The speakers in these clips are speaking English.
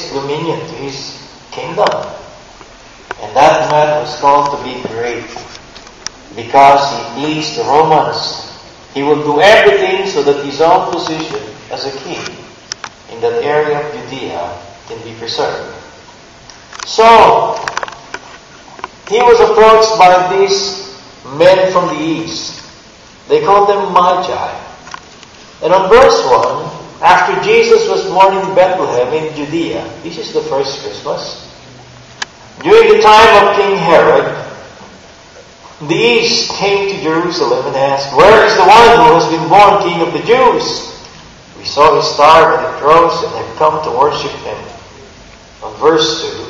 his dominion, to his kingdom. And that man was called to be great because he pleased the Romans. He will do everything so that his own position as a king in that area of Judea can be preserved. So, he was approached by these men from the east. They called them Magi. And on verse 1, after Jesus was born in Bethlehem in Judea, this is the first Christmas, during the time of King Herod, the east came to Jerusalem and asked, "Where is the one who has been born King of the Jews? We saw his star when it rose and have come to worship him." On verse 2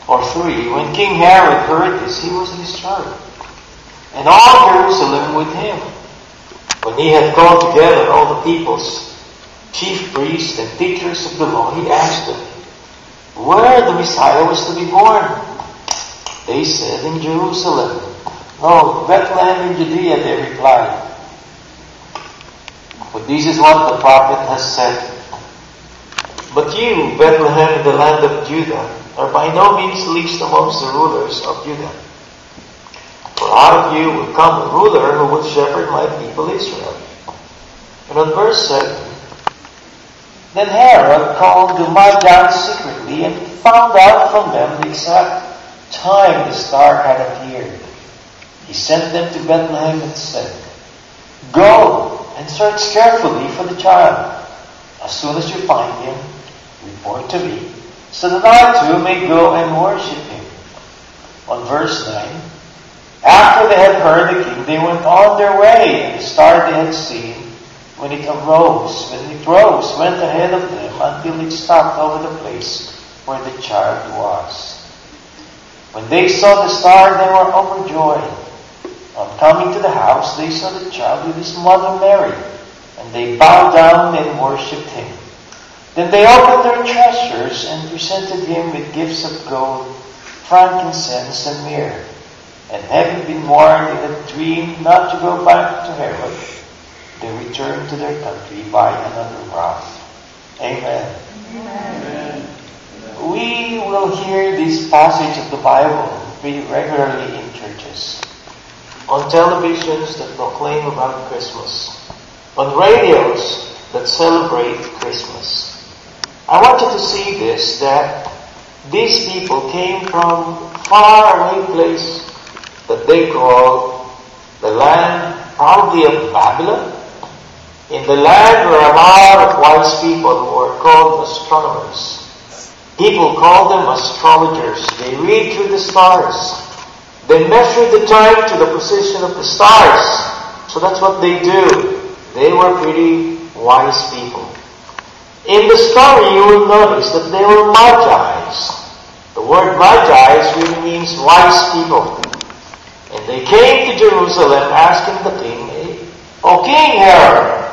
or 3, when King Herod heard this, he was disturbed, and all Jerusalem with him. When he had called together all the people's chief priests and teachers of the law, he asked them where the Messiah was to be born. They said, "In Jerusalem." "No, Bethlehem in Judea," they replied. "But this is what the prophet has said. But you, Bethlehem in the land of Judah, are by no means least amongst the rulers of Judah. For out of you will come a ruler who will shepherd my people Israel." And on verse 7, then Herod called the Magi secretly and found out from them the exact time the star had appeared. He sent them to Bethlehem and said, "Go and search carefully for the child. As soon as you find him, report to me, so that I too may go and worship him." On verse 9, after they had heard the king, they went on their way, and the star they had seen, when it rose, went ahead of them until it stopped over the place where the child was. When they saw the star, they were overjoyed. On coming to the house, they saw the child with his mother Mary, and they bowed down and worshipped him. Then they opened their treasures and presented him with gifts of gold, frankincense, and myrrh. And having been warned in a dream not to go back to Herod, they returned to their country by another route. Amen. Amen. We will hear this passage of the Bible pretty regularly in churches, on televisions that proclaim about Christmas, on radios that celebrate Christmas. I want you to see this, that these people came from far away place that they called the land probably of Babylon, in the land where a lot of wise people who were called astronomers. People call them astrologers. They read through the stars. They measure the time to the position of the stars. So that's what they do. They were pretty wise people. In the story, you will notice that they were Magi's. The word Magi's really means wise people. And they came to Jerusalem asking the king, "O King Herod,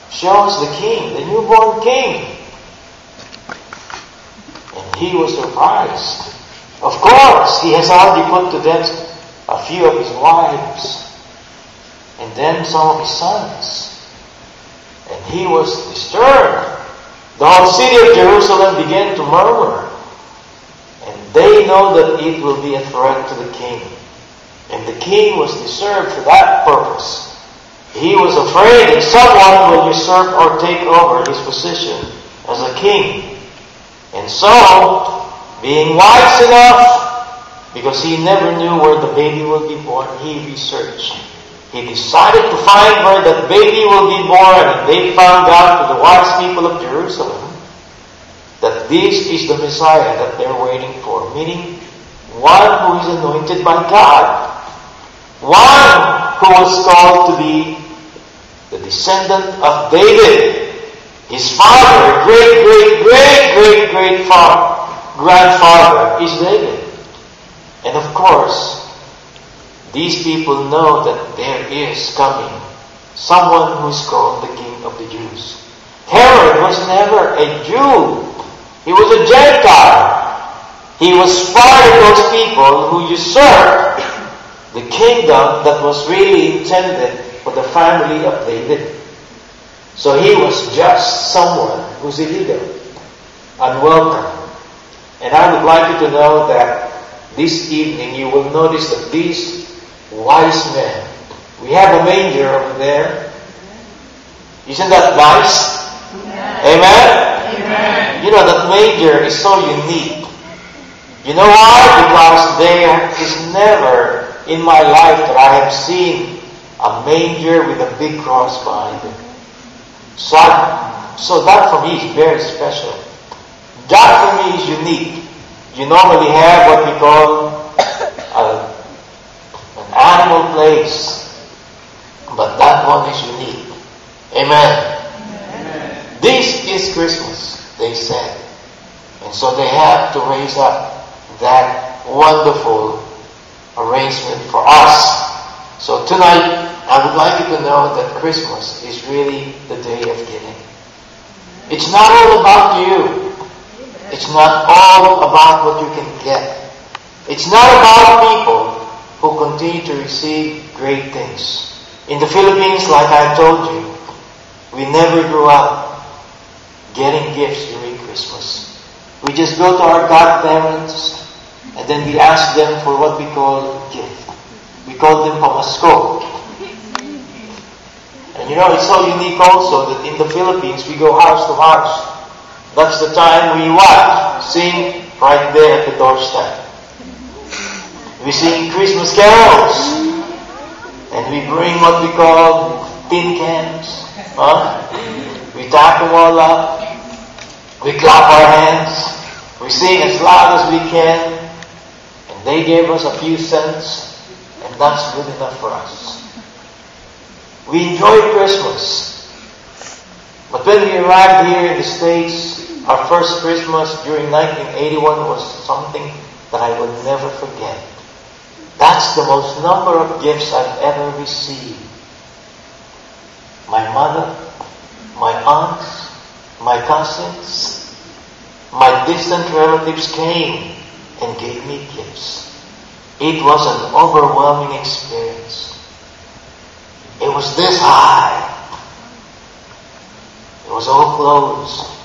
show us the king, the newborn king." And he was surprised. Of course, he has already put to death a few of his wives, and then some of his sons. And he was disturbed. The whole city of Jerusalem began to murmur. And they know that it will be a threat to the king. And the king was disturbed for that purpose. He was afraid that someone will usurp or take over his position as a king. And so, being wise enough, because he never knew where the baby will be born, he researched. He decided to find where that baby will be born, and they found out to the wise people of Jerusalem that this is the Messiah that they're waiting for, meaning one who is anointed by God. One who was called to be the descendant of David. His father, grandfather is David. And of course, these people know that there is coming someone who is called the King of the Jews. Herod was never a Jew. He was a Gentile. He was part of those people who usurped the kingdom that was really intended for the family of David. So he was just someone who's illegal. unwelcome. And I would like you to know that this evening you will notice that these wise men, we have a manger over there. Isn't that nice? Amen? Amen. You know, that manger is so unique. You know why? Because there is never in my life that I have seen a manger with a big cross behind it. So that for me is very special. That for me is unique. You normally have what we call an animal place. But that one is unique. Amen. Amen. This is Christmas, they said. And so they have to raise up that wonderful arrangement for us. So tonight, I would like you to know that Christmas is really the day of giving. It's not all about you. It's not all about what you can get. It's not about people who continue to receive great things. In the Philippines, like I told you, we never grew up getting gifts during Christmas. We just go to our godparents and then we ask them for what we call gift. We call them pamasko. And you know, it's so unique also that in the Philippines, we go house to house. That's the time we what? Sing right there at the doorstep. We sing Christmas carols. And we bring what we call tin cans. We tap them all up. We clap our hands. We sing as loud as we can. And they gave us a few cents. And that's good enough for us. We enjoy Christmas. But when we arrived here in the States, our first Christmas during 1981 was something that I will never forget. That's the most number of gifts I've ever received. My mother, my aunts, my cousins, my distant relatives came and gave me gifts. It was an overwhelming experience. It was this high. It was all clothes.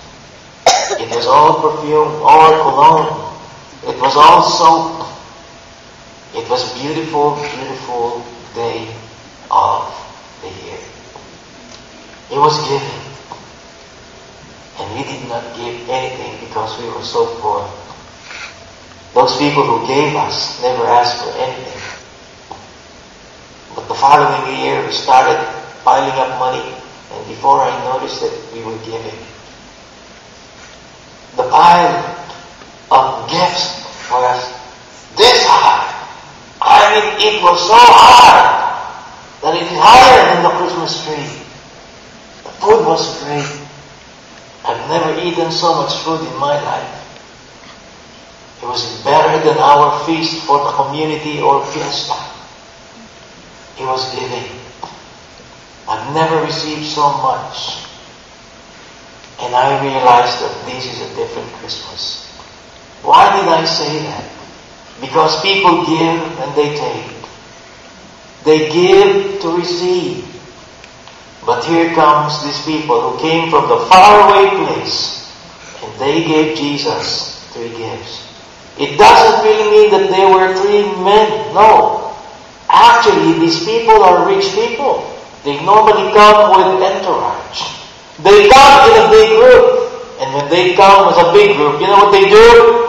It was all perfume, all cologne. It was all soap. It was a beautiful, beautiful day of the year. It was giving. And we did not give anything because we were so poor. Those people who gave us never asked for anything. But the following year we started piling up money, and before I noticed it, we were giving. The pile of gifts was this high. I mean, it was so high that it is higher than the Christmas tree. The food was great. I've never eaten so much food in my life. It was better than our feast for the community or fiesta. It was giving. I've never received so much. And I realized that this is a different Christmas. Why did I say that? Because people give and they take. They give to receive. But here comes these people who came from the faraway place and they gave Jesus 3 gifts. It doesn't really mean that they were 3 men. No. Actually, these people are rich people. They normally come with entourage. They come in a big group. And when they come as a big group, you know what they do?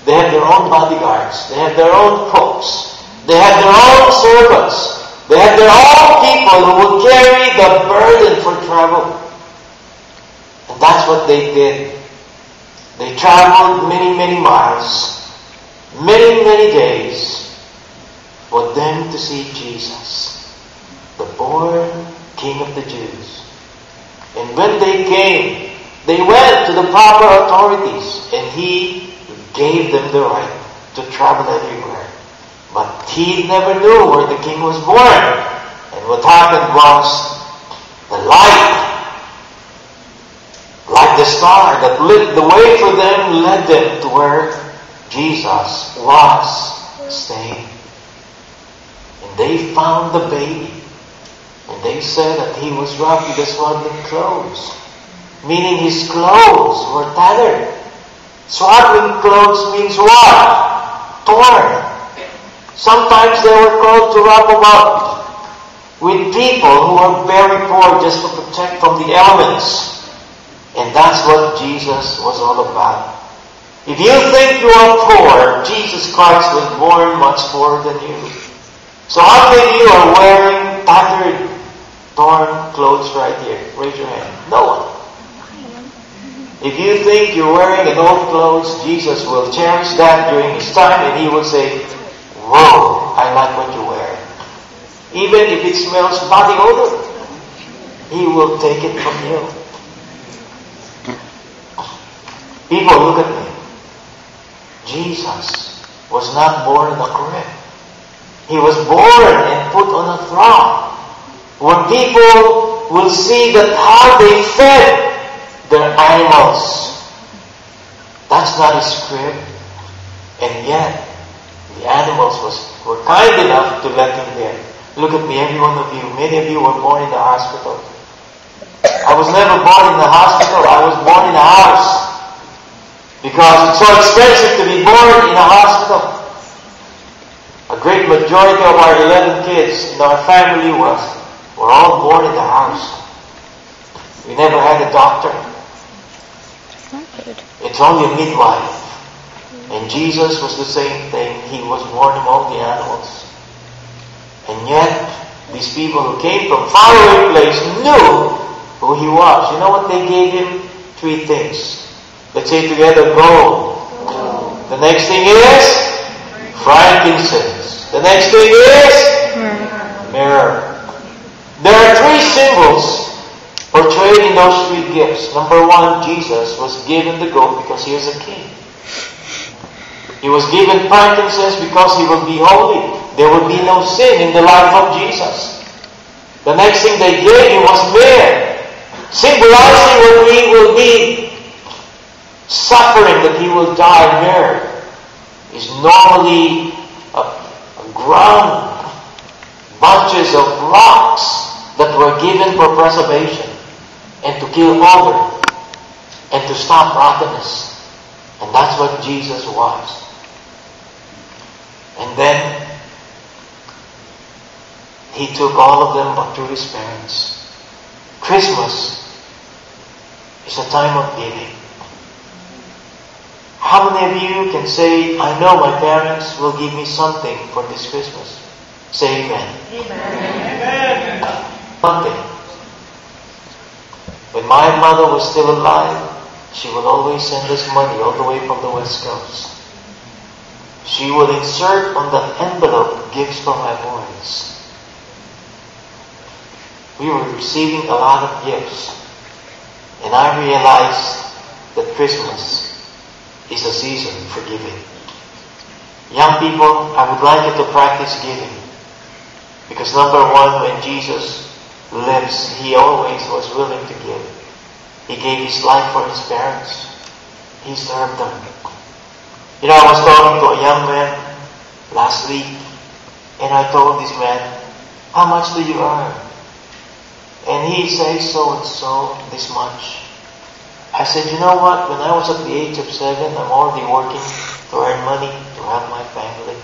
They have their own bodyguards. They have their own cooks. They have their own servants. They have their own people who will carry the burden for travel. And that's what they did. They traveled many, many miles, many, many days for them to see Jesus, the born King of the Jews. And when they came, they went to the proper authorities and He gave them the right to travel everywhere. But He never knew where the King was born. And what happened was the light, like the star that lit the way for them, led them to where Jesus was staying. And they found the baby. And they said that He was wrapped with swaddling clothes. Meaning His clothes were tattered. Swaddling clothes means what? Torn. Sometimes they were called to wrap them up with people who are very poor just to protect from the elements. And that's what Jesus was all about. If you think you are poor, Jesus Christ was born much poorer than you. So how many of you are wearing tattered, torn clothes right here? Raise your hand. No one. If you think you're wearing an old clothes, Jesus will cherish that during His time and He will say, "Whoa, I like what you're wearing." Even if it smells body odor, He will take it from you. People, look at me. Jesus was not born in a crib. He was born and put on a throne. When people will see that how they fed their animals, that's not His crib. And yet, the animals were kind enough to let Him there. Look at me, every one of you. Many of you were born in the hospital. I was never born in the hospital. I was born in a house. Because it's so expensive to be born in a hospital. A great majority of our 11 kids in our family were all born in the house. We never had a doctor. It's only a midwife. And Jesus was the same thing. He was born among the animals. And yet, these people who came from faraway place knew who He was. You know what they gave Him? 3 things. Let's say together, gold. The next thing is frankincense. The next thing is myrrh. There are 3 symbols portrayed in those 3 gifts. Number 1, Jesus was given the gold because He was a king. He was given frankincense because He will be holy. There would be no sin in the life of Jesus. The next thing they gave Him was myrrh, symbolizing when He will be suffering, that He will die. Myrrh is normally a ground, bunches of rocks that were given for preservation and to kill odor and to stop rottenness. And that's what Jesus was. And then He took all of them up to His parents. Christmas is a time of giving. How many of you can say, "I know my parents will give me something for this Christmas"? Say amen. Amen. One thing. When my mother was still alive, she would always send us money all the way from the West Coast. She would insert on the envelope gifts for my boys. We were receiving a lot of gifts. And I realized that Christmas is a season for giving. Young people, I would like you to practice giving. Because number 1, when Jesus lives, He always was willing to give. He gave His life for His parents. He served them. You know, I was talking to a young man last week, and I told this man, "How much do you earn?" And he says, "So and so, this much." I said, "You know what? When I was at the age of 7, I'm already working to earn money to help my family.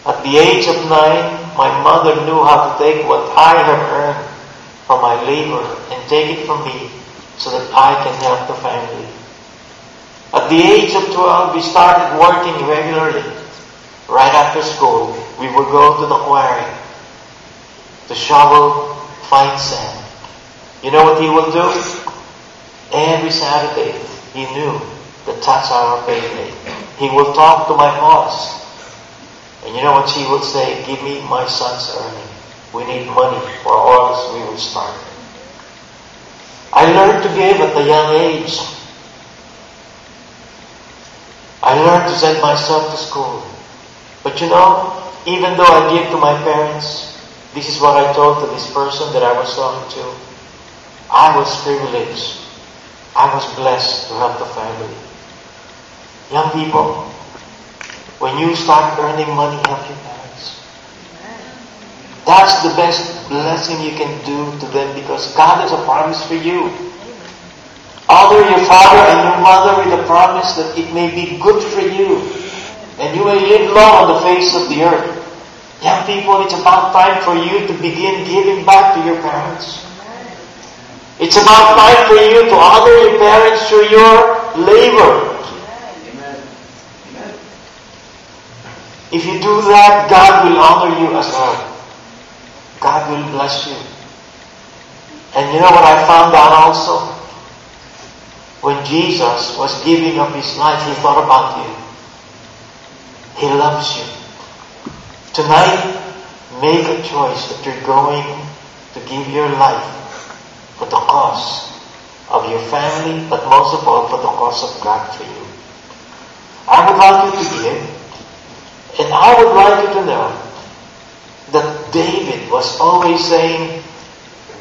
At the age of 9, my mother knew how to take what I have earned from my labor and take it from me so that I can help the family. At the age of 12, we started working regularly. Right after school, we would go to the quarry to shovel fine sand. You know what he would do? Every Saturday, he knew that that's our payday. He would talk to my boss. And you know what she would say? Give me my son's earning. We need money or else we will starve. I learned to give at a young age. I learned to send myself to school. But you know, even though I give to my parents, this is what I told to this person that I was talking to. I was privileged. I was blessed to help the family. Young people, when you start earning money, help your parents. That's the best blessing you can do to them because God has a promise for you. Honor your father and your mother with the promise that it may be good for you and you may live long on the face of the earth. Young people, it's about time for you to begin giving back to your parents. It's about time for you to honor your parents through your labor. If you do that, God will honor you as well. God will bless you. And you know what I found out also? When Jesus was giving up His life, He thought about you. He loves you. Tonight, make a choice that you're going to give your life for the cause of your family, but most of all for the cause of God for you. I would like you to give, and I would like you to know that David was always saying,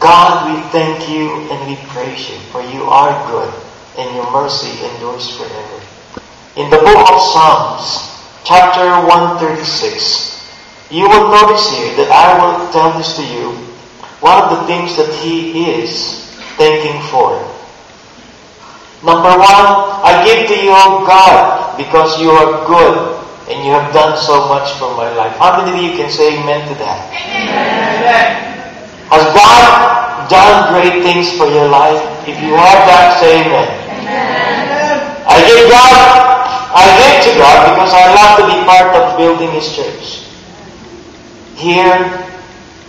God, we thank you and we praise you, for you are good, and your mercy endures forever. In the book of Psalms, chapter 136, you will notice here that I will tell this to you, one of the things that he is thanking for. Number one, I give to you, O God, because you are good and you have done so much for my life. How many of you can say amen to that? Amen. Has God done great things for your life? If you have that, say amen. Amen. I give to God because I love to be part of building His church. Here,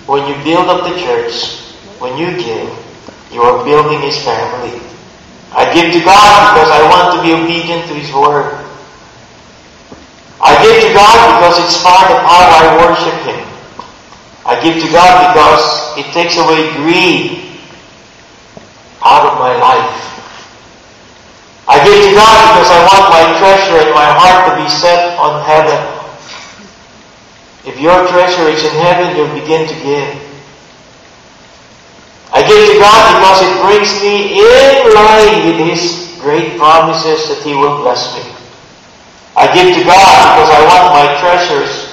when you build up the church, when you give, you are building His family. I give to God because I want to be obedient to His word. I give to God because it's part of how I worship Him. I give to God because it takes away greed out of my life. I give to God because I want my treasure and my heart to be set on heaven. If your treasure is in heaven, you'll begin to give. I give to God because it brings me in line with His great promises that He will bless me. I give to God because I want my treasures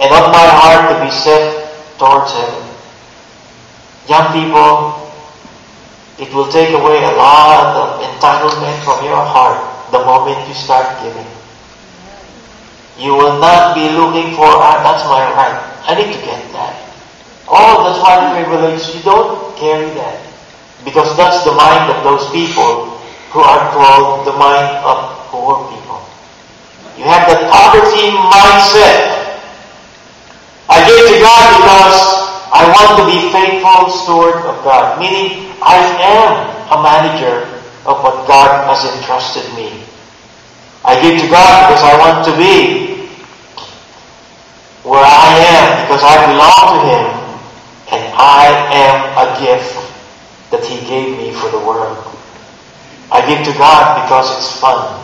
and not my heart to be set towards heaven. Young people, it will take away a lot of entitlement from your heart the moment you start giving. You will not be looking for, that's my right. I need to get that. Oh, that's my privilege. You don't carry that. Because that's the mind of those people who are called the mind of poor people. You have that poverty mindset. I give to God because I want to be faithful steward of God. Meaning, I am a manager of what God has entrusted me. I give to God because I want to be where I am because I belong to Him and I am a gift that He gave me for the world. I give to God because it's fun.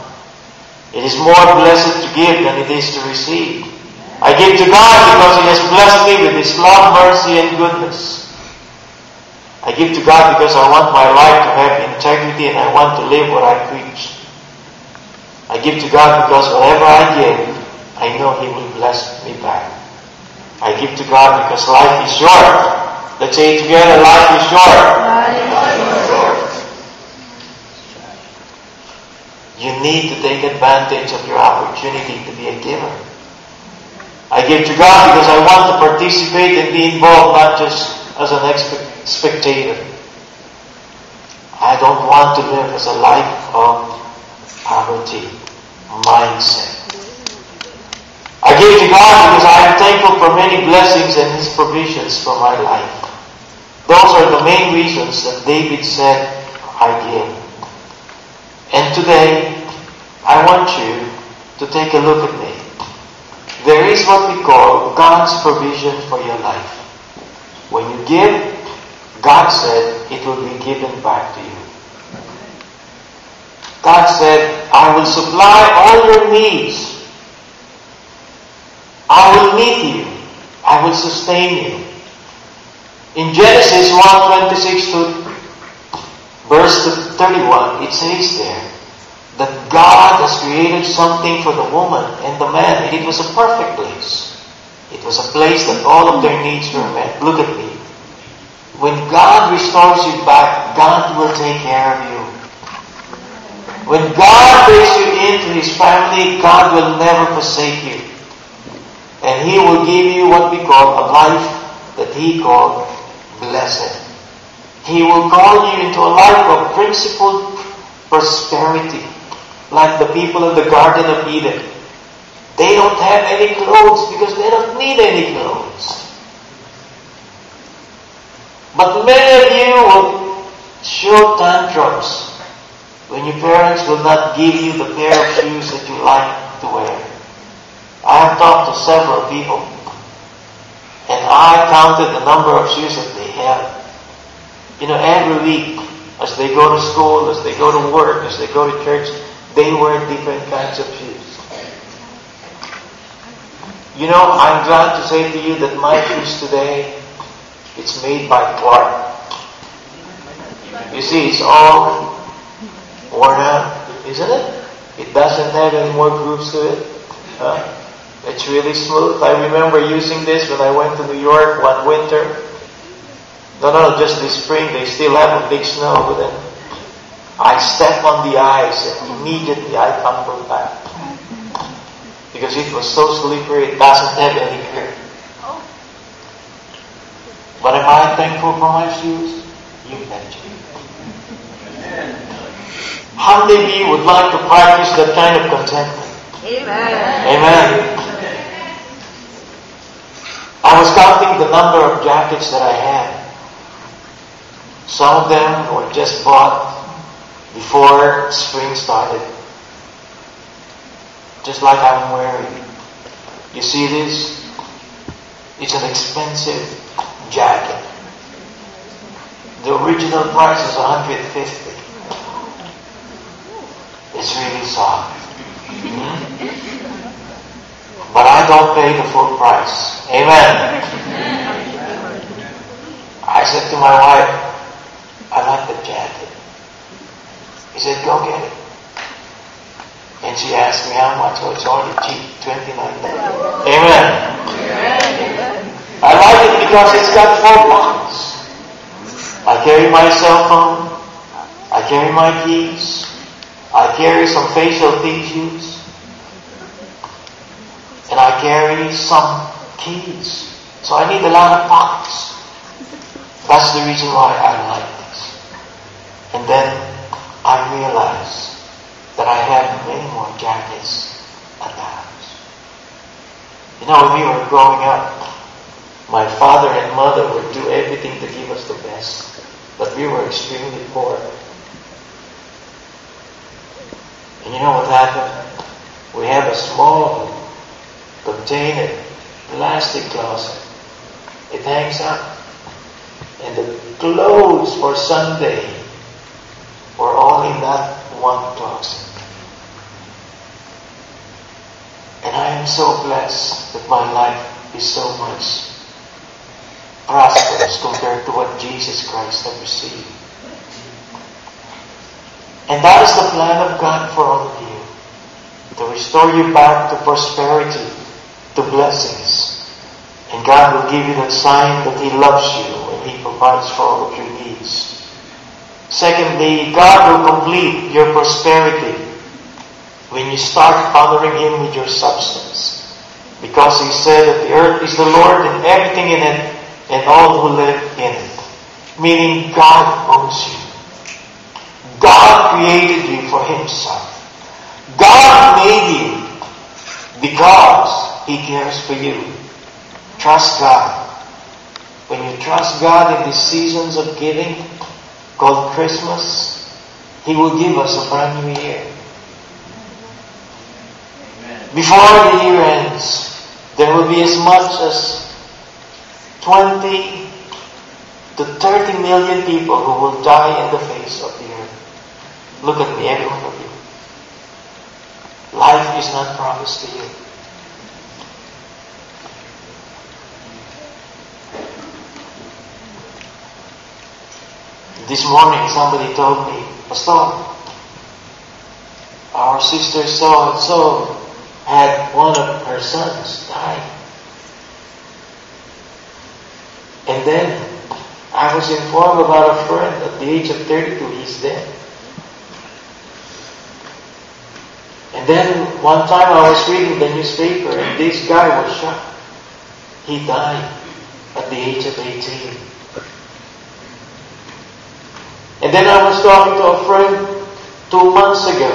It is more blessed to give than it is to receive. I give to God because He has blessed me with His love, mercy, and goodness. I give to God because I want my life to have integrity and I want to live what I preach. I give to God because whatever I give, I know He will bless me back. I give to God because life is short. Let's say it together, life is short. You need to take advantage of your opportunity to be a giver. I give to God because I want to participate and be involved, not just as an spectator. I don't want to live as a life of poverty mindset. I give to God because I am thankful for many blessings and His provisions for my life. Those are the main reasons that David said, I give. And today, I want you to take a look at me. There is what we call God's provision for your life. When you give, God said it will be given back to you. God said, I will supply all your needs. I will meet you. I will sustain you. In Genesis 1:26 to verse 31, it says there that God has created something for the woman and the man, and it was a perfect place. It was a place that all of their needs were met. Look at me. When God restores you back, God will take care of you. When God brings you into His family, God will never forsake you. And He will give you what we call a life that He called blessed. He will call you into a life of principled prosperity, like the people of the Garden of Eden. They don't have any clothes because they don't need any clothes. But many of you will show tantrums when your parents will not give you the pair of shoes that you like to wear. I have talked to several people, and I counted the number of shoes that they have. Every week, as they go to school, as they go to work, as they go to church, they wear different kinds of shoes. I'm glad to say to you that my shoes today, it's made by Clark. You see, it's all worn out, isn't it? It doesn't have any more grooves to it. It's really smooth. I remember using this when I went to New York one winter. No, just this spring. They still have a big snow, but then I step on the ice and immediately I tumble back. Because it was so slippery, it doesn't have any grip. But am I thankful for my shoes? You betcha. How many of you would like to practice that kind of contentment? Amen. Amen. I was counting the number of jackets that I had. Some of them were just bought before spring started. Just like I'm wearing. You see this? It's an expensive jacket. The original price is $150. It's really soft. But I don't pay the full price. Amen. I said to my wife, I like the jacket. He said, go get it. And she asked me how much. Oh, it's already cheap, $29. Amen. I like it because it's got 4 pockets. I carry my cell phone. I carry my keys. I carry some facial tissues. And I carry some keys. So I need a lot of pockets. That's the reason why I like this. And then I realized that I have many more jackets at the house. When we were growing up, my father and mother would do everything to give us the best. But we were extremely poor. And you know what happened? We have a small container, plastic closet. It hangs up. And the clothes for Sunday were all in that one closet. And I am so blessed that my life is so much prosperous compared to what Jesus Christ had received. And that is the plan of God for all of you. To restore you back to prosperity, to blessings. And God will give you that sign that He loves you and He provides for all of your needs. Secondly, God will complete your prosperity when you start honoring Him with your substance. Because He said that the earth is the Lord and everything in it and all who live in it. Meaning God owns you. God created you for Himself. God made you because He cares for you. Trust God. When you trust God in these seasons of giving, called Christmas, He will give us a brand new year. Amen. Before the year ends, there will be as much as 20 to 30 million people who will die in the face of the earth. Look at me, every one of you. Life is not promised to you. This morning somebody told me, Pastor, our sister so-and-so had one of her sons die. And then I was informed about a friend at the age of 32, he's dead. then one time I was reading the newspaper and this guy was shot. He died at the age of 18. And then I was talking to a friend 2 months ago.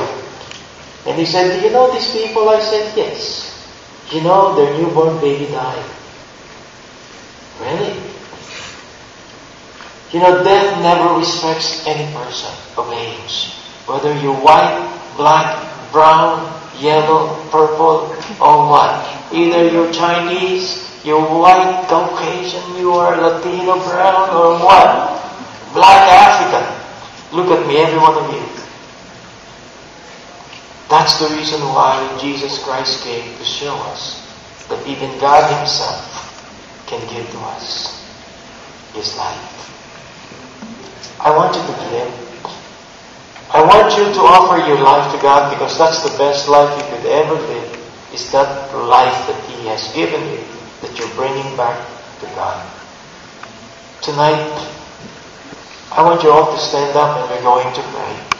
And he said, "Do you know these people?" I said, "Yes." "You know, their newborn baby died." Really? You know, death never respects any person of age. Whether you're white, black, brown, yellow, purple, or what. Either you're Chinese, you're white, Caucasian, you are Latino, brown, or what. Black African. Look at me, every one of you. That's the reason why Jesus Christ came to show us that even God Himself can give to us His life. I want you to give. I want you to offer your life to God because that's the best life you could ever live, is that life that He has given you, that you're bringing back to God. Tonight, I want you all to stand up and we're going to pray.